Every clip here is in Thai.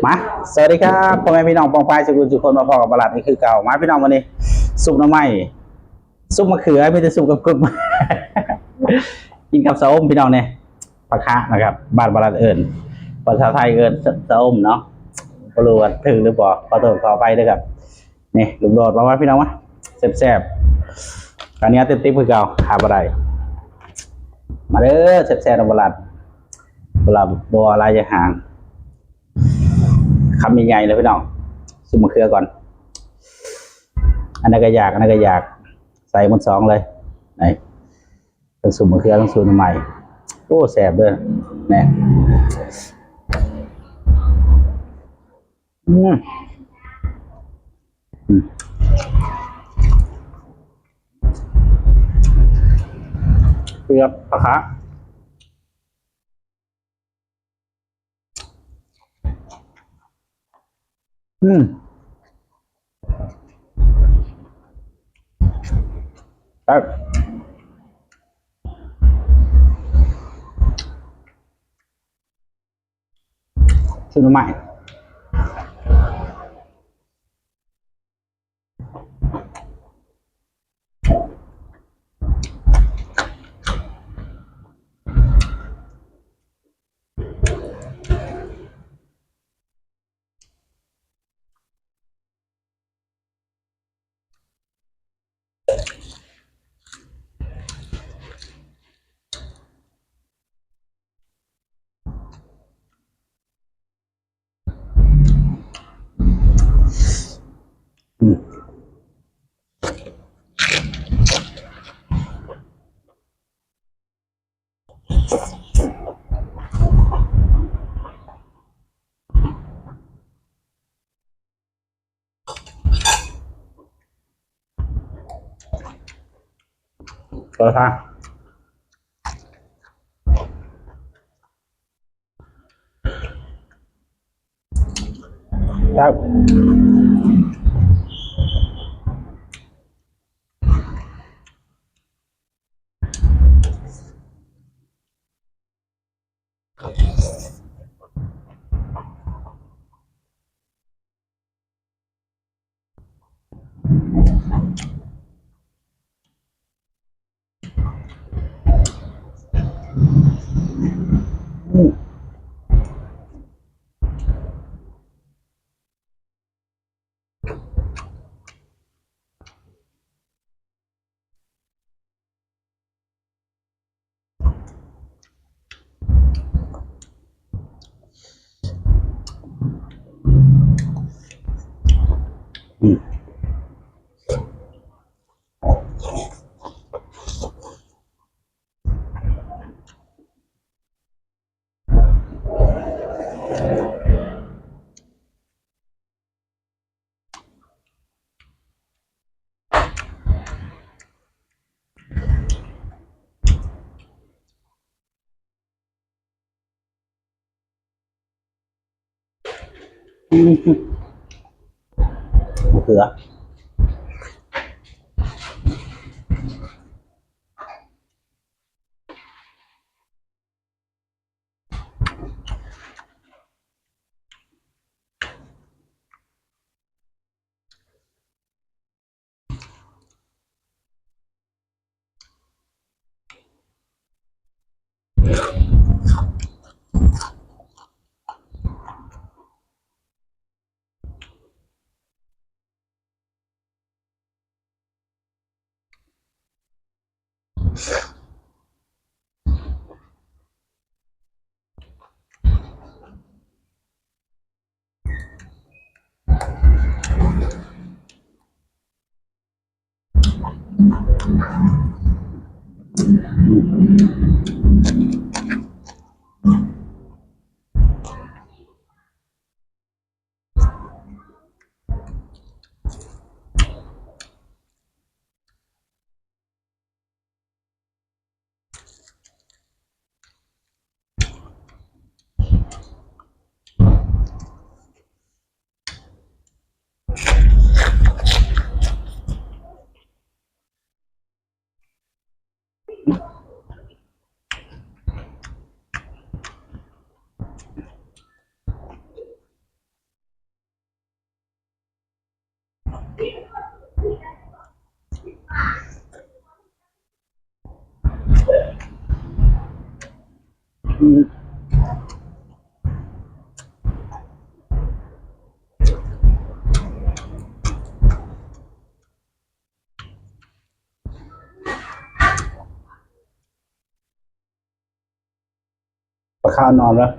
มาสวัสดีครับพ่อแม่พี่น้องปองปายสุคนมาพอกับประหลัดนี่คือเก่ามาพี่น้องวันนี้ซุปน้ำไหม้ซุปมะเขือไม่ได้ซุปกับกึ่ม กินกับส้มพี่น้องเนี่ยปลาคะนะครับบ้านประหลัดเอิญภาษาไทยเอิญส้มเนาะปลูกถึงหรือเปล่าขอโทษขอไปด้วยครับนี่ลูกโดดมาว่าพี่น้องวะแซ่บๆอันนี้เต็มคือเก่าขาบอะไรมาเด้อแซ่บๆประหลัดบัวลายห่างคำใหญ่ๆเลยพี่น้องซุปมะเขือก่อนอันนั้นก็อยากใส่หมด2เลยไหนทั้งซุปมะเขือทั้งซุปใหม่โอ้แซ่บเลยเนี่ยเกือบปลาคะครับชุดใหม่ก็ท่าครับมะเขือ ปลาข้าวนอนแล้ว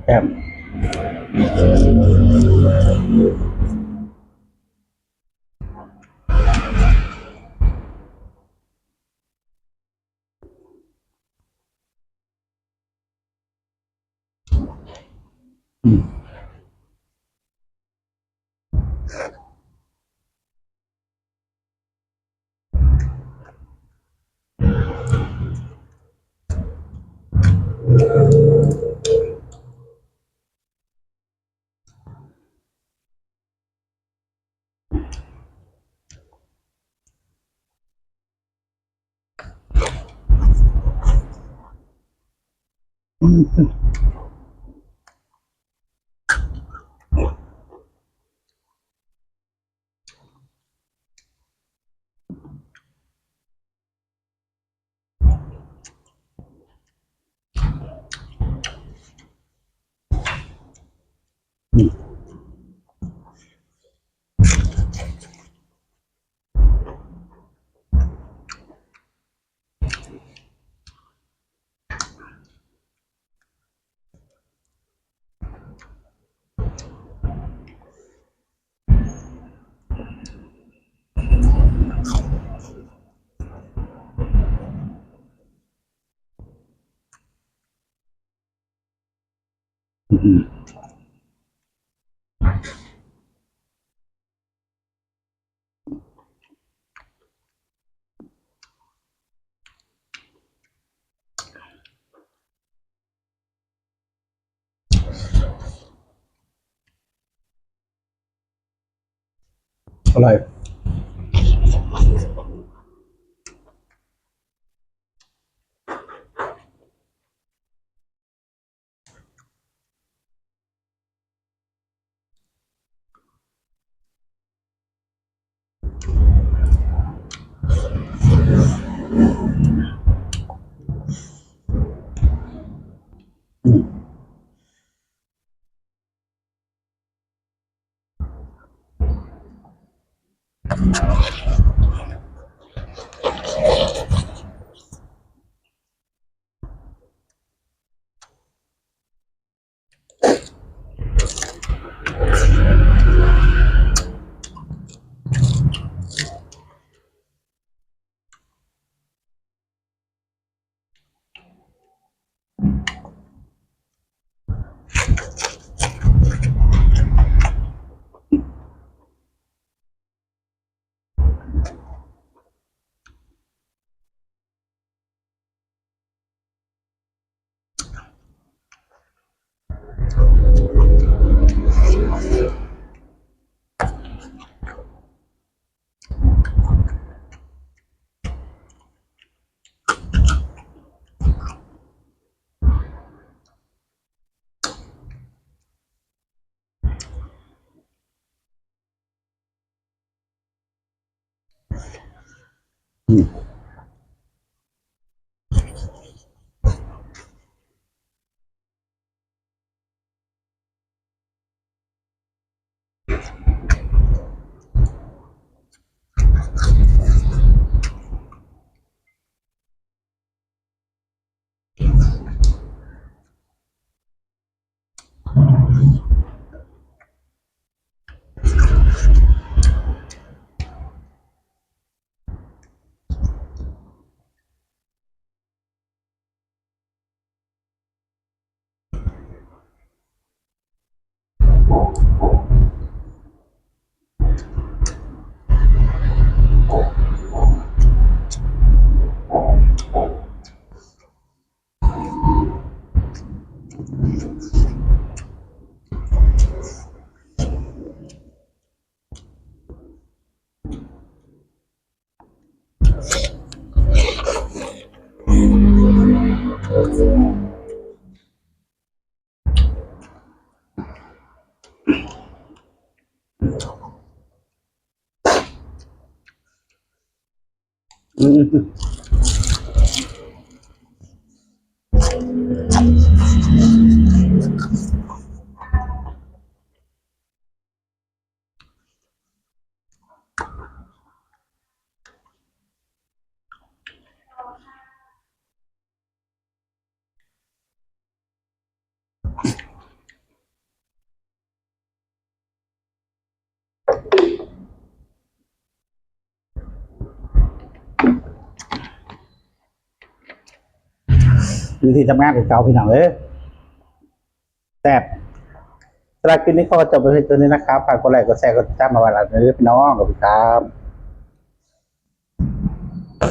แอมอร่อย อยู่ที่ทำงานของเก่าพี่น้องแซ่บสำหรับคลิปนี้ขอจบไปเพียงเท่านี้นะครับฝากกดไลค์กดแชร์กดติดตามมาวันละนี้พี่น้องขอบคุณครับ